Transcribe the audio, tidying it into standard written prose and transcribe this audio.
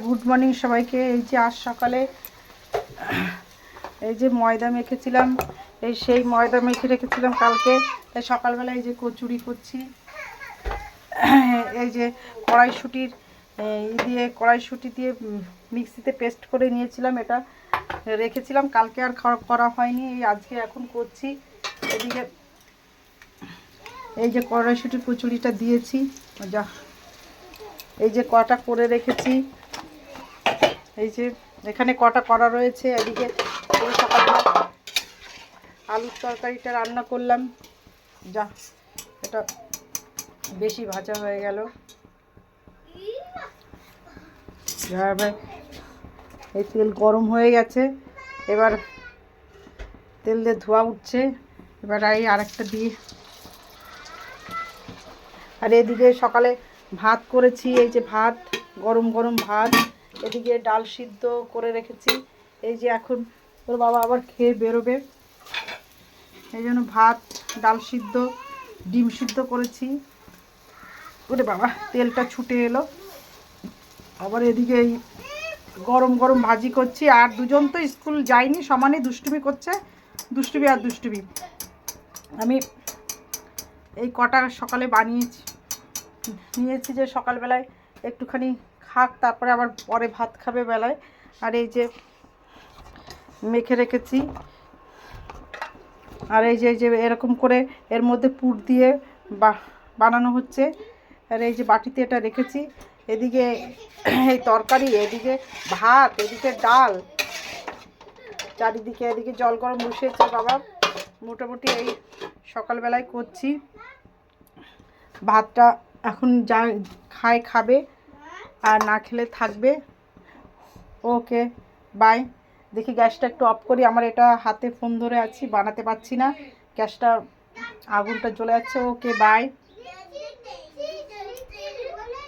Good morning সবাইকে। এই যে আজ সকালে এই যে ময়দা মেখেছিলাম, সেই ময়দা মেখে রেখেছিলাম কালকে। তাই সকালবেলা এই যে কচুরি করছি। এই যে কড়াইশুঁটি দিয়ে মিক্সিতে পেস্ট করে নিয়েছিলাম, এটা রেখেছিলাম কালকে, আর করা হয়নি, এই আজকে এখন করছি। এদিকে এই যে কড়াইশুঁটির কচুরিটা দিয়েছি, যা এই যে কটা করে রেখেছি, এই যে এখানে কটা করা রয়েছে। এদিকে সকালবেলা আলুর তরকারিটা রান্না করলাম, যা এটা বেশি ভাজা হয়ে গেল। এবার এই তেল গরম হয়ে গেছে, এবার তেল দিয়ে ধোয়া উঠছে, এবার এই আরেকটা দিয়ে। আর এদিকে সকালে ভাত করেছি, এই যে ভাত, গরম গরম ভাত। এদিকে ডাল সিদ্ধ করে রেখেছি, এই যে এখন ওর বাবা আবার খেয়ে বেরোবে, এই জন্য ভাত, ডাল সিদ্ধ, ডিম সিদ্ধ করেছি। ওরে বাবা, তেলটা ছুটে এলো। আবার এদিকে এই গরম গরম ভাজি করছি। আর দুজন তো স্কুল যায়নি, সমানে দুষ্টুমি করছে, দুষ্টুমি আর দুষ্টুমি। আমি এই কটা সকালে নিয়েছি যে সকালবেলায় একটুখানি খাক, তারপরে আবার পরে ভাত খাবে বেলায়। আর এই যে মেখে রেখেছি, আর এই যে এরকম করে এর মধ্যে পুর দিয়ে বানানো হচ্ছে। আর এই যে বাটিতে এটা রেখেছি, এদিকে এই তরকারি, এদিকে ভাত, এদিকে ডাল, চারিদিকে এদিকে জল গরম বসিয়েছে বাবা। মোটামুটি এই সকালবেলায় করছি। ভাতটা এখন যা খাবে, আর না খেলে থাকবে। Okay bye. দেখি গ্যাসটা একটু অফ করি, আমার এটা হাতে ফোন ধরে আছি, বানাতে পারছি না, গ্যাসটা আগুনটা জ্বলে যাচ্ছে। Okay bye.